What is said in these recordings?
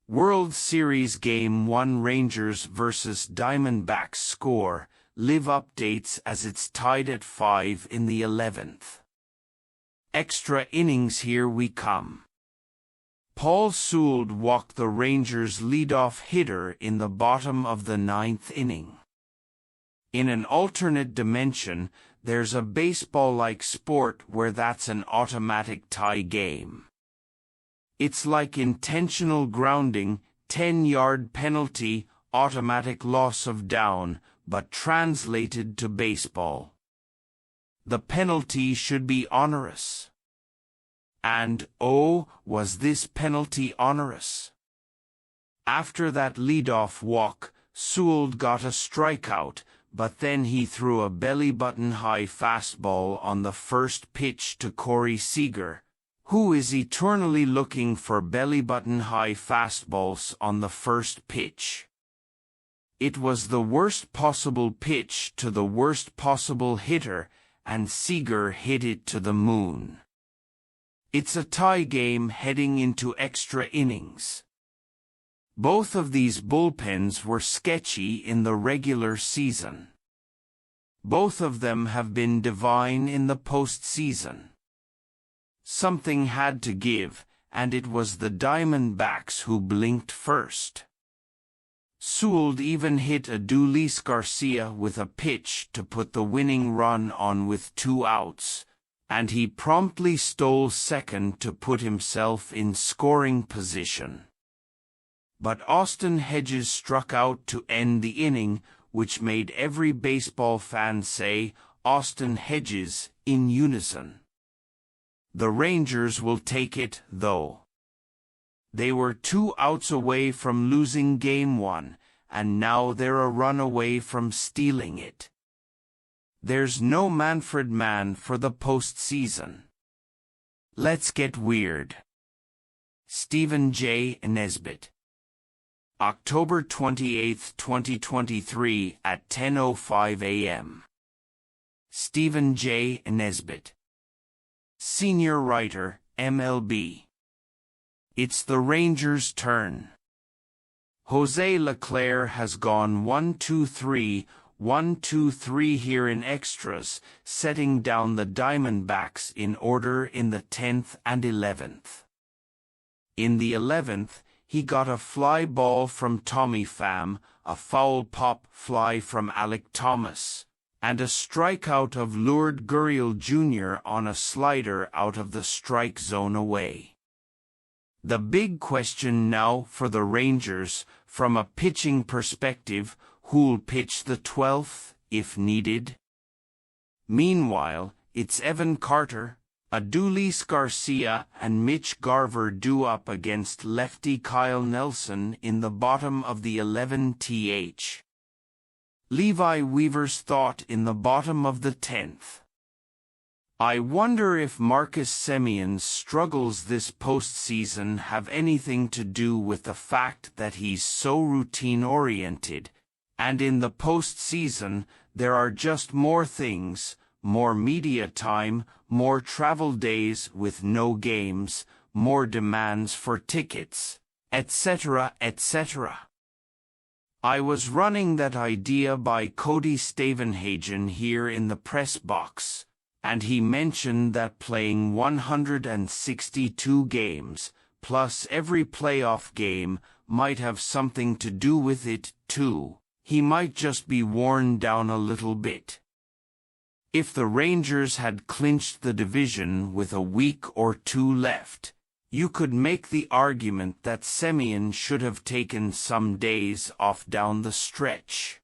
World Series Game 1 Rangers vs. Diamondbacks score, live updates as it's tied at 5 in the 11th. Extra innings, here we come. Paul Sewald walked the Rangers' leadoff hitter in the bottom of the 9th inning. In an alternate dimension, there's a baseball-like sport where that's an automatic tie game. It's like intentional grounding, 10-yard penalty, automatic loss of down, but translated to baseball. The penalty should be onerous. And, oh, was this penalty onerous? After that leadoff walk, Sewald got a strikeout, but then he threw a belly-button-high fastball on the first pitch to Corey Seager, who is eternally looking for belly-button-high fastballs on the first pitch. It was the worst possible pitch to the worst possible hitter, and Seager hit it to the moon. It's a tie game heading into extra innings. Both of these bullpens were sketchy in the regular season. Both of them have been divine in the postseason. Something had to give, and it was the Diamondbacks who blinked first. Sewald even hit Adolis García with a pitch to put the winning run on with 2 outs, and he promptly stole second to put himself in scoring position. But Austin Hedges struck out to end the inning, which made every baseball fan say, "Austin Hedges," in unison. The Rangers will take it, though. They were 2 outs away from losing Game 1, and now they're a run away from stealing it. There's no Manfred Mann for the postseason. Let's get weird. Stephen J. Nesbitt. October 28, 2023 at 10:05 a.m. Stephen J. Nesbitt, Senior Writer, MLB. It's the Rangers' turn. Jose Leclerc has gone 1-2-3, 1-2-3 here in extras, setting down the Diamondbacks in order in the 10th and 11th. In the 11th, he got a fly ball from Tommy Pham, a foul pop fly from Alek Thomas, and a strikeout of Lourdes Gurriel Jr. on a slider out of the strike zone away. The big question now for the Rangers, from a pitching perspective, who'll pitch the 12th, if needed? Meanwhile, it's Evan Carter, Adolis García and Mitch Garver due up against lefty Kyle Nelson in the bottom of the 11th. Levi Weaver's thought in the bottom of the 10th. I wonder if Marcus Semion's struggles this postseason have anything to do with the fact that he's so routine-oriented, and in the postseason there are just more things, more media time, more travel days with no games, more demands for tickets, etc., etc. I was running that idea by Cody Stavenhagen here in the press box, and he mentioned that playing 162 games, plus every playoff game, might have something to do with it, too. He might just be worn down a little bit. If the Rangers had clinched the division with a week or 2 left, you could make the argument that Semien should have taken some days off down the stretch.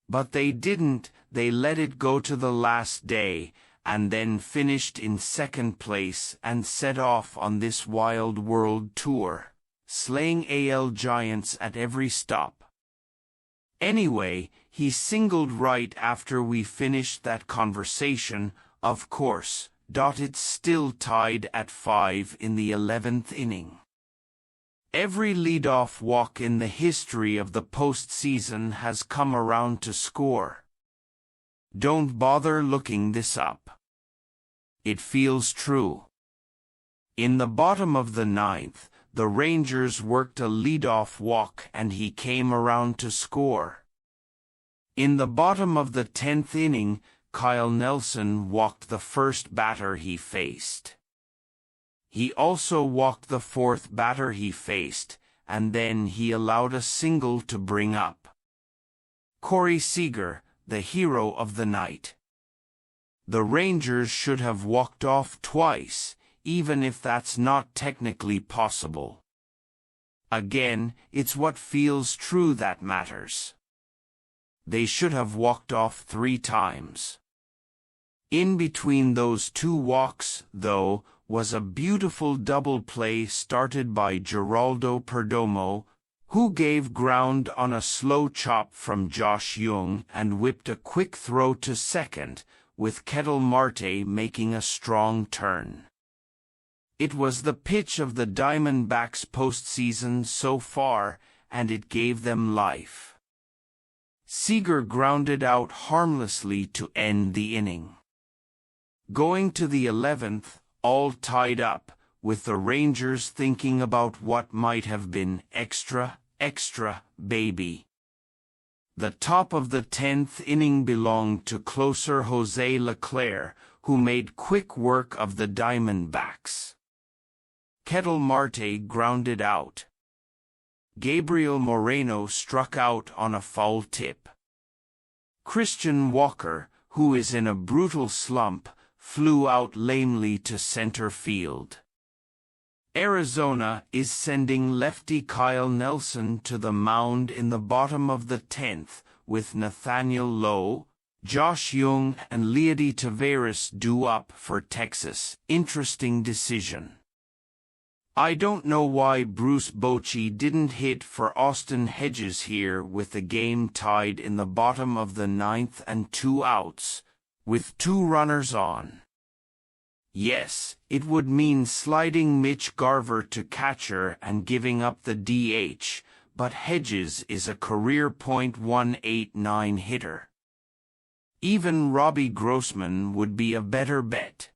But they didn't. They let it go to the last day, and then finished in 2nd place and set off on this wild world tour, slaying AL giants at every stop. Anyway, he singled right after we finished that conversation, of course. It's still tied at 5 in the 11th inning. Every leadoff walk in the history of the postseason has come around to score. Don't bother looking this up. It feels true. In the bottom of the 9th, the Rangers worked a leadoff walk and he came around to score. In the bottom of the 10th inning, Kyle Nelson walked the first batter he faced. He also walked the 4th batter he faced, and then he allowed a single to bring up Corey Seager, the hero of the night. The Rangers should have walked off twice, even if that's not technically possible. Again, it's what feels true that matters. They should have walked off 3 times. In between those 2 walks, though, was a beautiful double play started by Geraldo Perdomo, who gave ground on a slow chop from Josh Jung and whipped a quick throw to second, with Ketel Marte making a strong turn. It was the pitch of the Diamondbacks' postseason so far, and it gave them life. Seager grounded out harmlessly to end the inning. Going to the 11th, all tied up, with the Rangers thinking about what might have been extra, baby. The top of the 10th inning belonged to closer Jose Leclerc, who made quick work of the Diamondbacks. Ketel Marte grounded out. Gabriel Moreno struck out on a foul tip. Christian Walker, who is in a brutal slump, flew out lamely to center field. Arizona is sending lefty Kyle Nelson to the mound in the bottom of the 10th, with Nathaniel Lowe, Josh Jung and Leody Taveras due up for Texas. Interesting decision. I don't know why Bruce Bochy didn't hit for Austin Hedges here with the game tied in the bottom of the 9th and 2 outs, with 2 runners on. Yes, it would mean sliding Mitch Garver to catcher and giving up the DH, but Hedges is a career .189 hitter. Even Robbie Grossman would be a better bet.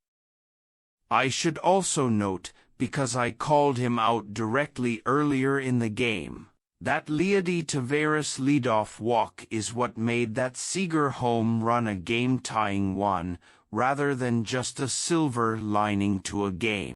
I should also note, because I called him out directly earlier in the game, that Leody Taveras leadoff walk is what made that Seager home run a game-tying one, rather than just a silver lining to a game.